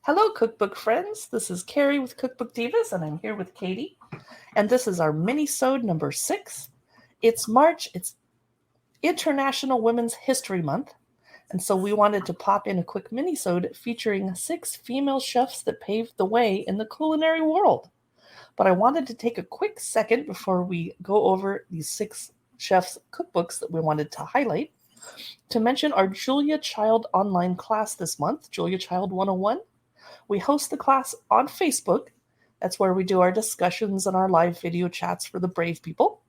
Hello, Cookbook friends. This is Carrie with Cookbook Divas, and I'm here with Katie. And this is our Minisode number 6. It's March. It's International Women's History Month. And so we wanted to pop in a quick minisode featuring 6 female chefs that paved the way in the culinary world. But I wanted to take a quick second before we go over these 6 chefs' cookbooks that we wanted to highlight to mention our Julia Child online class this month, Julia Child 101. We host the class on Facebook. That's where we do our discussions and our live video chats for the brave people.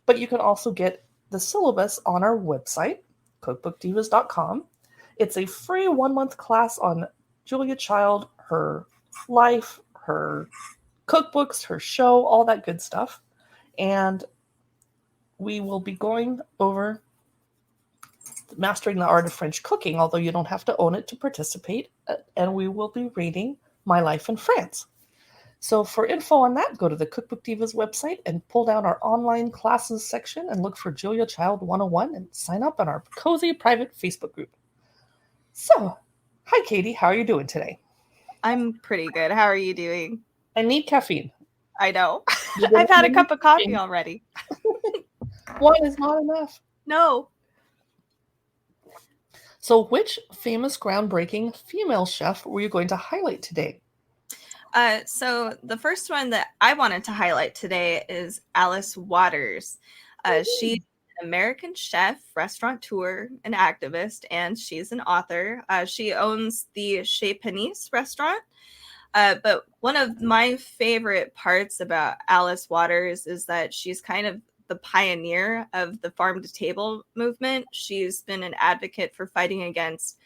But you can also get the syllabus on our website, cookbookdivas.com. It's a free 1-month class on Julia Child, her life, her cookbooks, her show, all that good stuff. And we will be going over Mastering the Art of French Cooking, although you don't have to own it to participate, and we will be reading My Life in France. So for info on that, go to the Cookbook Divas website and pull down our online classes section and look for Julia Child 101 and sign up on our cozy private Facebook group. So, hi Katie, how are you doing today? I'm pretty good. How are you doing? I need caffeine. I know. I've had a cup of coffee already. One is not enough. No. So which famous groundbreaking female chef were you going to highlight today? So the first one that I wanted to highlight today is Alice Waters. She's an American chef, restaurateur, and activist, and she's an author. She owns the Chez Panisse restaurant. But one of my favorite parts about Alice Waters is that she's kind of the pioneer of the farm to table movement. She's been an advocate for fighting against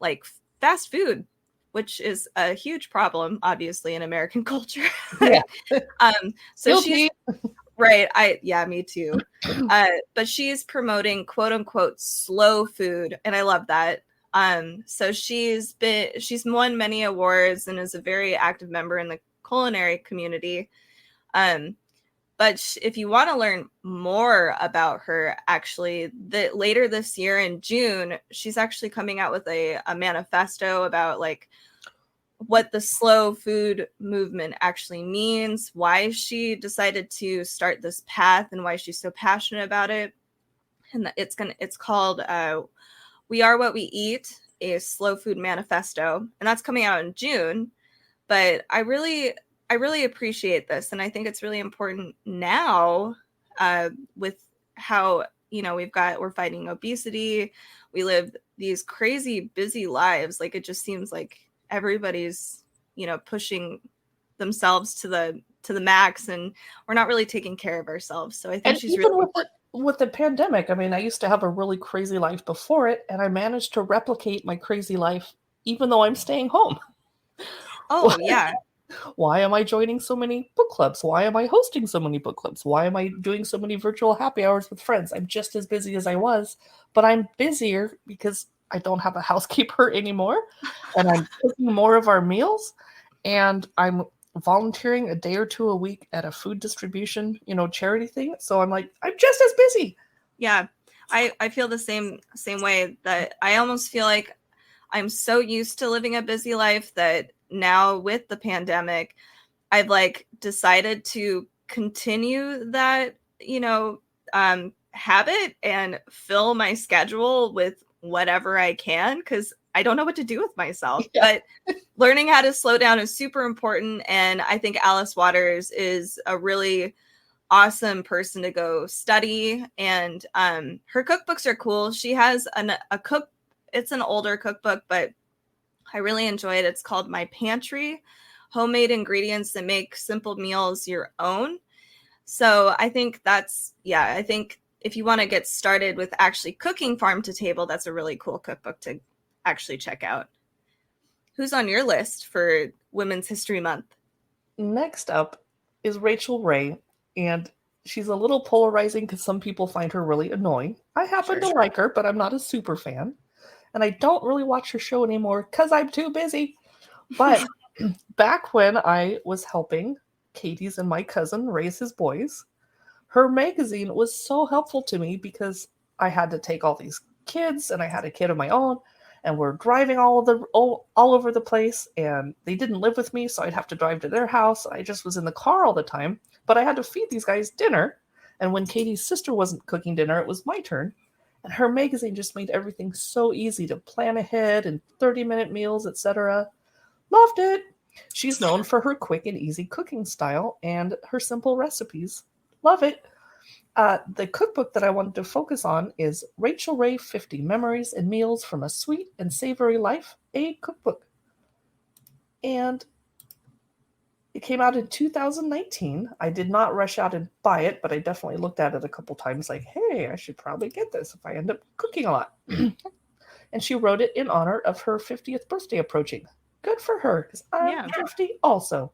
like fast food, which is a huge problem, obviously, in American culture. Yeah. So she's right. Me too. But she's promoting quote unquote slow food, and I love that. So she's won many awards and is a very active member in the culinary community. But if you want to learn more about her, actually, later this year in June, she's actually coming out with a manifesto about like what the slow food movement actually means, why she decided to start this path, and why she's so passionate about it. And it's called "We Are What We Eat: A Slow Food Manifesto," and that's coming out in June. But I really appreciate this, and I think it's really important now with how we're fighting obesity. We live these crazy busy lives. Like it just seems like everybody's pushing themselves to the max, and we're not really taking care of ourselves. So I think she's even really with the pandemic. I mean, I used to have a really crazy life before it, and I managed to replicate my crazy life even though I'm staying home. Oh yeah. Why am I joining so many book clubs? Why am I hosting so many book clubs? Why am I doing so many virtual happy hours with friends? I'm just as busy as I was, but I'm busier because I don't have a housekeeper anymore, and I'm cooking more of our meals, and I'm volunteering a day or two a week at a food distribution, charity thing. So I'm like, I'm just as busy. Yeah, I feel the same way, that I almost feel like I'm so used to living a busy life that now with the pandemic, I've like decided to continue that, habit and fill my schedule with whatever I can, because I don't know what to do with myself. Yeah. But learning how to slow down is super important. And I think Alice Waters is a really awesome person to go study. And her cookbooks are cool. She has it's an older cookbook, but I really enjoy it. It's called My Pantry: Homemade Ingredients That Make Simple Meals Your Own. So I think I think if you want to get started with actually cooking farm to table, that's a really cool cookbook to actually check out. Who's on your list for Women's History Month? Next up is Rachael Ray, and she's a little polarizing because some people find her really annoying. I happen to like her, but I'm not a super fan. And I don't really watch her show anymore because I'm too busy. But back when I was helping Katie's and my cousin raise his boys, her magazine was so helpful to me because I had to take all these kids and I had a kid of my own. and we're driving all over the place, and they didn't live with me, so I'd have to drive to their house. I just was in the car all the time, but I had to feed these guys dinner. And when Katie's sister wasn't cooking dinner, it was my turn. And her magazine just made everything so easy to plan ahead and 30-minute meals, etc. Loved it. She's known for her quick and easy cooking style and her simple recipes. Love it. The cookbook that I wanted to focus on is Rachael Ray 50 Memories and Meals from a Sweet and Savory Life, a cookbook. And it came out in 2019. I did not rush out and buy it, but I definitely looked at it a couple times like, hey, I should probably get this if I end up cooking a lot. And she wrote it in honor of her 50th birthday approaching. Good for her, because I'm 50 also.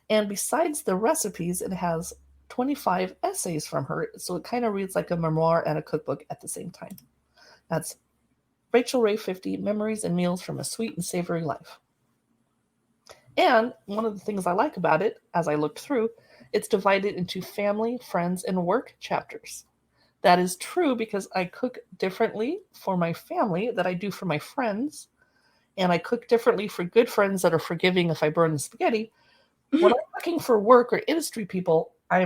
And besides the recipes, it has 25 essays from her, so it kind of reads like a memoir and a cookbook at the same time. That's Rachael Ray 50 Memories and Meals from a Sweet and Savory Life. And one of the things I like about it, as I looked through, it's divided into family, friends, and work chapters. That is true because I cook differently for my family than I do for my friends, and I cook differently for good friends that are forgiving if I burn the spaghetti. When I'm cooking for work or industry people, I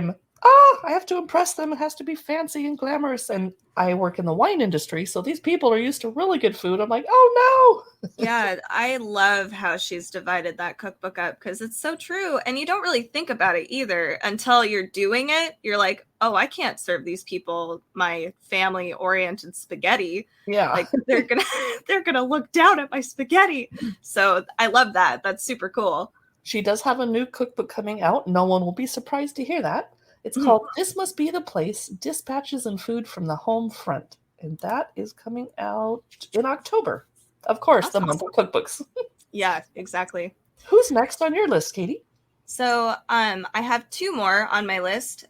have to impress them. It has to be fancy and glamorous. And I work in the wine industry, so these people are used to really good food. I'm like, oh no. Yeah, I love how she's divided that cookbook up because it's so true. And you don't really think about it either until you're doing it. You're like, oh, I can't serve these people my family-oriented spaghetti. Yeah. Like they're gonna look down at my spaghetti. So I love that. That's super cool. She does have a new cookbook coming out. No one will be surprised to hear that. It's called This Must Be the Place, Dispatches and Food from the Home Front. And that is coming out in October. Of course, the month of cookbooks. Yeah, exactly. Who's next on your list, Katie? So I have two more on my list.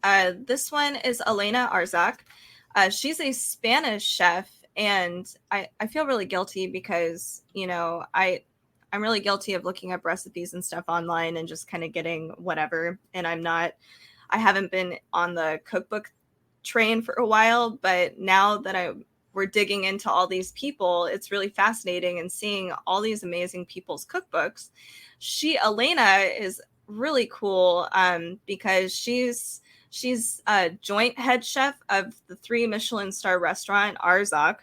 This one is Elena Arzak. She's a Spanish chef, and I feel really guilty because, I'm really guilty of looking up recipes and stuff online and just kind of getting whatever. And I haven't been on the cookbook train for a while, but now that we're digging into all these people, it's really fascinating and seeing all these amazing people's cookbooks. Elena is really cool because she's a joint head chef of the 3 Michelin star restaurant Arzak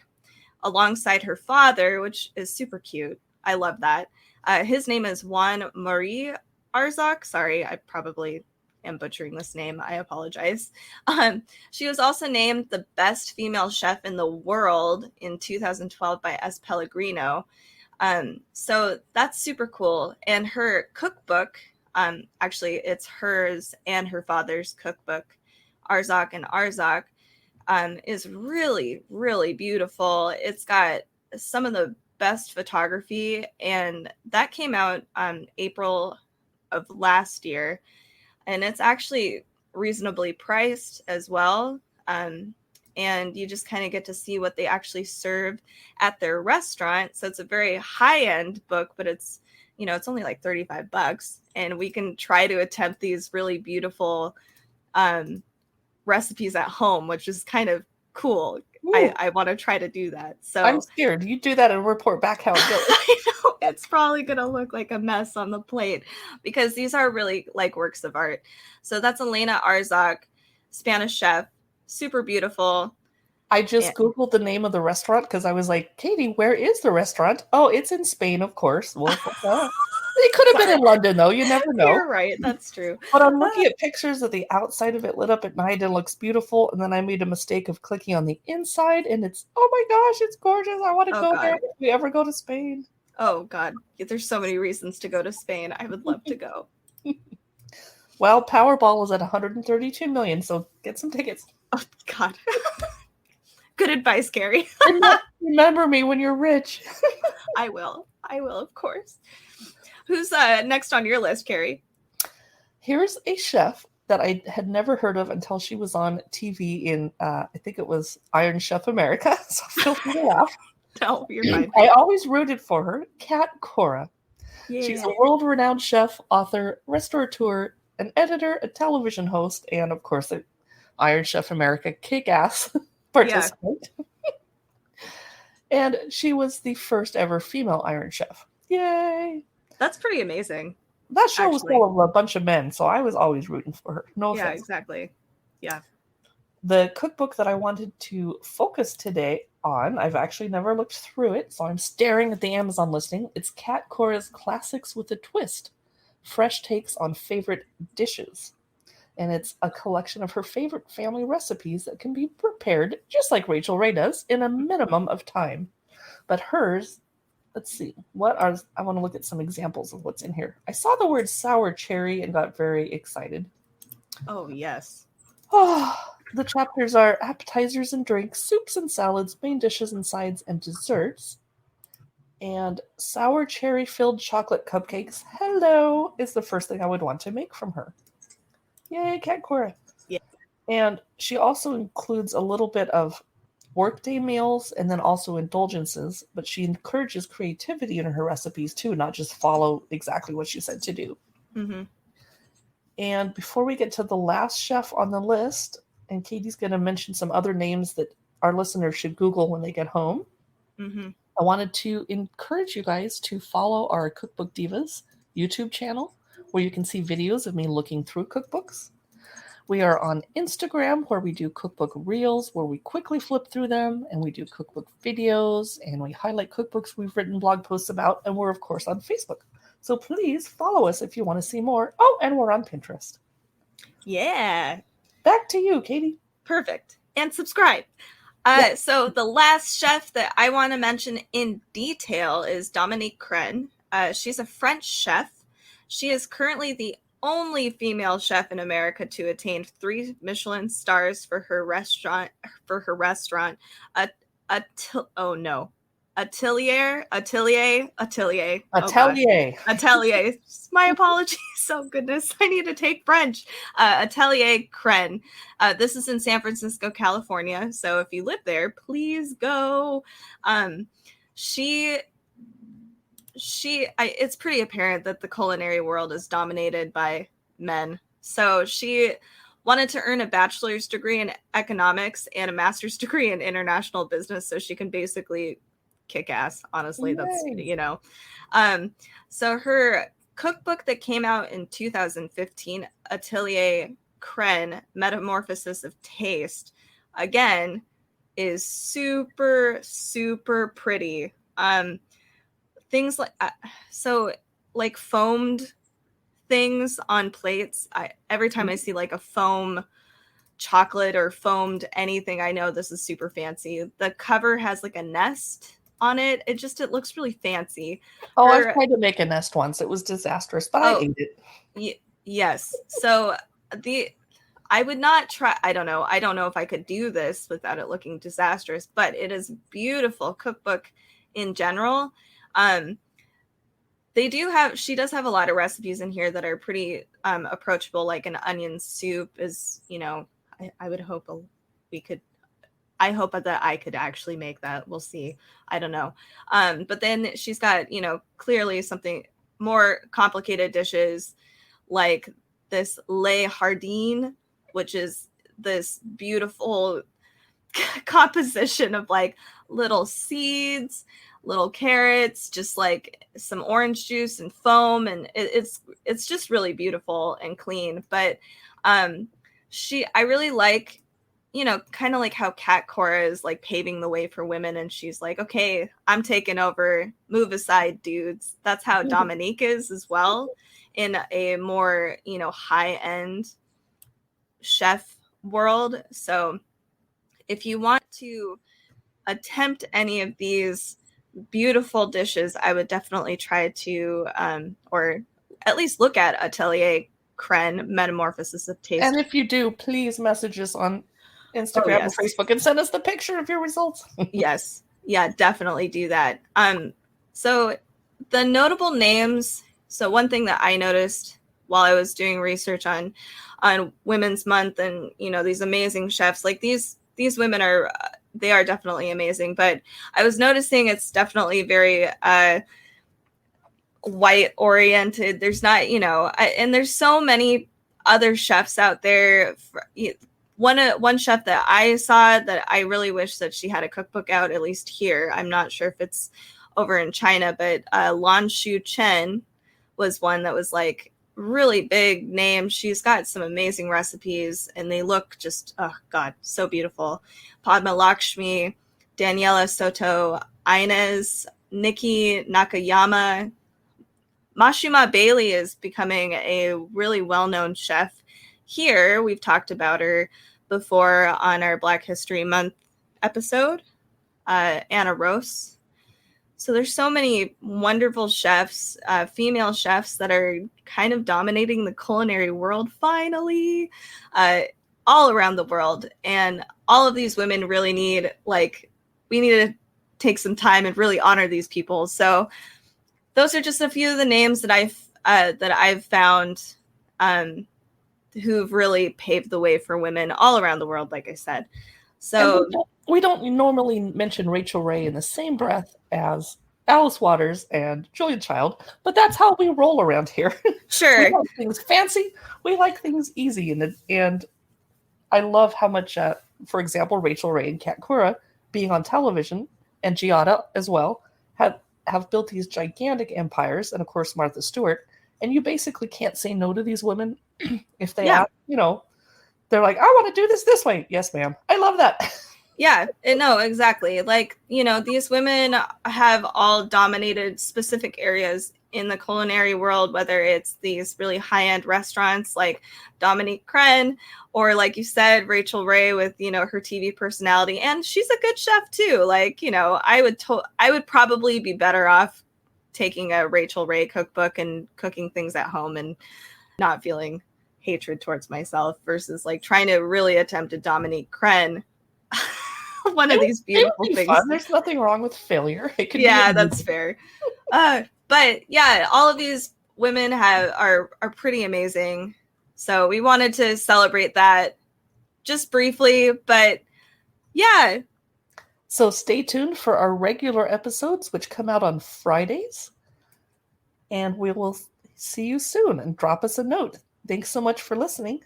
alongside her father, which is super cute. I love that. His name is Juan Marie Arzak. Sorry, I probably am butchering this name. I apologize. She was also named the best female chef in the world in 2012 by S. Pellegrino. So that's super cool. And her cookbook, actually, it's hers and her father's cookbook, Arzak and Arzak, is really, really beautiful. It's got some of the best photography, and that came out April of last year. And it's actually reasonably priced as well. And you just kind of get to see what they actually serve at their restaurant. So it's a very high-end book, but it's only like $35. And we can try to attempt these really beautiful recipes at home, which is kind of cool. I want to try to do that. So I'm scared. You do that and report back how it goes. I know it's probably going to look like a mess on the plate because these are really like works of art. So that's Elena Arzak, Spanish chef, super beautiful. I just Googled the name of the restaurant because I was like, Katie, where is the restaurant? Oh, it's in Spain, of course. Well, it could have been in London, though. You never know. You're right. That's true. But I'm looking at pictures of the outside of it lit up at night and it looks beautiful. And then I made a mistake of clicking on the inside and it's, oh my gosh, it's gorgeous. I want to go there if we ever go to Spain. Oh, God. There's so many reasons to go to Spain. I would love to go. Well, Powerball is at 132 million, so get some tickets. Oh, God. Good advice, Carrie. Remember me when you're rich. I will, of course. Who's next on your list, Carrie? Here's a chef that I had never heard of until she was on TV in, I think it was Iron Chef America. So feel free to laugh. No, you're fine. I always rooted for her, Cora. Yeah. She's a world-renowned chef, author, restaurateur, an editor, a television host, and of course, an Iron Chef America kick-ass participant. Yeah. And she was the first ever female Iron Chef. Yay! That's pretty amazing. That show was Actually. full of a bunch of men, so I was always rooting for her. No Yeah, offense. exactly. Yeah. The cookbook that I wanted to focus today on, I've actually never looked through it, so I'm staring at the Amazon listing. It's Kat Cora's Classics with a Twist, fresh takes on favorite dishes. And it's a collection of her favorite family recipes that can be prepared, just like Rachael Ray does, in a minimum of time. But hers, let's see, I want to look at some examples of what's in here. I saw the word sour cherry and got very excited. Oh, yes. Oh, the chapters are appetizers and drinks, soups and salads, main dishes and sides, and desserts. And sour cherry filled chocolate cupcakes, hello, is the first thing I would want to make from her. Yay, Kat Cora. Yeah. And she also includes a little bit of workday meals and then also indulgences, but she encourages creativity in her recipes too, not just follow exactly what she said to do. Mm-hmm. And before we get to the last chef on the list, and Katie's going to mention some other names that our listeners should Google when they get home, I wanted to encourage you guys to follow our Cookbook Divas YouTube channel, where you can see videos of me looking through cookbooks. We are on Instagram, where we do cookbook reels, where we quickly flip through them, and we do cookbook videos, and we highlight cookbooks we've written blog posts about, and we're, of course, on Facebook. So please follow us if you want to see more. Oh, and we're on Pinterest. Yeah. Back to you, Katie. Perfect. And subscribe. So the last chef that I want to mention in detail is Dominique Crenn. She's a French chef. She is currently the only female chef in America to attain 3 Michelin stars for her restaurant. Atelier. Atelier. My apologies. Oh, goodness. I need to take French. Atelier Crenn. This is in San Francisco, California. So if you live there, please go. It's pretty apparent that the culinary world is dominated by men. So she wanted to earn a bachelor's degree in economics and a master's degree in international business so she can basically kick ass. Honestly, that's, so her cookbook that came out in 2015, Atelier Crenn, Metamorphosis of Taste, again, is super, super pretty. Things like foamed things on plates. Every time I see like a foam chocolate or foamed anything, I know this is super fancy. The cover has like a nest on it. It looks really fancy. I've tried to make a nest once. It was disastrous, but I ate it. Yes. So I would not try. I don't know if I could do this without it looking disastrous, but it is beautiful cookbook in general. She does have a lot of recipes in here that are pretty approachable, like an onion soup is, I would hope I hope that I could actually make that. We'll see. I don't know. But then she's got, clearly something more complicated dishes like this Le Jardin, which is this beautiful composition of like little seeds, little carrots, just like some orange juice and foam, and it's just really beautiful and clean. But I really like, kind of like how Kat Cora is like paving the way for women, and she's like, okay, I'm taking over, move aside, dudes. That's how Dominique is as well, in a more high-end chef world. So if you want to attempt any of these beautiful dishes, I would definitely try to or at least look at Atelier Crenn, Metamorphosis of Taste. And if you do, please message us on Instagram or Facebook and send us the picture of your results. Yes. Yeah, definitely do that. So the notable names, so one thing that I noticed while I was doing research on Women's Month and these amazing chefs, like these women are they are definitely amazing, but I was noticing it's definitely very white oriented. There's not, and there's so many other chefs out there, one chef that I saw that I really wish that she had a cookbook out, at least here. I'm not sure if it's over in China, but Lan Shu Chen was one that was like really big name. She's got some amazing recipes and they look just, oh God, so beautiful. Padma Lakshmi, Daniela Soto, Inez, Nikki Nakayama. Mashima Bailey is becoming a really well-known chef here. We've talked about her before on our Black History Month episode. Anna Rose. So there's so many wonderful chefs, female chefs that are kind of dominating the culinary world finally, all around the world. And all of these women really need, like, we need to take some time and really honor these people. So those are just a few of the names that I've found who've really paved the way for women all around the world, like I said. So we don't normally mention Rachael Ray in the same breath as Alice Waters and Julia Child, but that's how we roll around here. Sure. We like things fancy. We like things easy. And I love how much, for example, Rachael Ray and Kat Cora being on television, and Giada as well, have built these gigantic empires, and of course Martha Stewart, and you basically can't say no to these women if they ask, they're like, I want to do this way. Yes, ma'am. I love that. Yeah, no, exactly. Like, these women have all dominated specific areas in the culinary world, whether it's these really high-end restaurants like Dominique Crenn, or like you said, Rachael Ray with, her TV personality. And she's a good chef too. Like, I would probably be better off taking a Rachael Ray cookbook and cooking things at home and not feeling hatred towards myself versus like trying to really attempt a Dominique Crenn. One of these beautiful things. Fun. There's nothing wrong with failure. It could that's fair. But yeah, all of these women are pretty amazing. So we wanted to celebrate that just briefly, but yeah. So stay tuned for our regular episodes, which come out on Fridays. And we will see you soon, and drop us a note. Thanks so much for listening.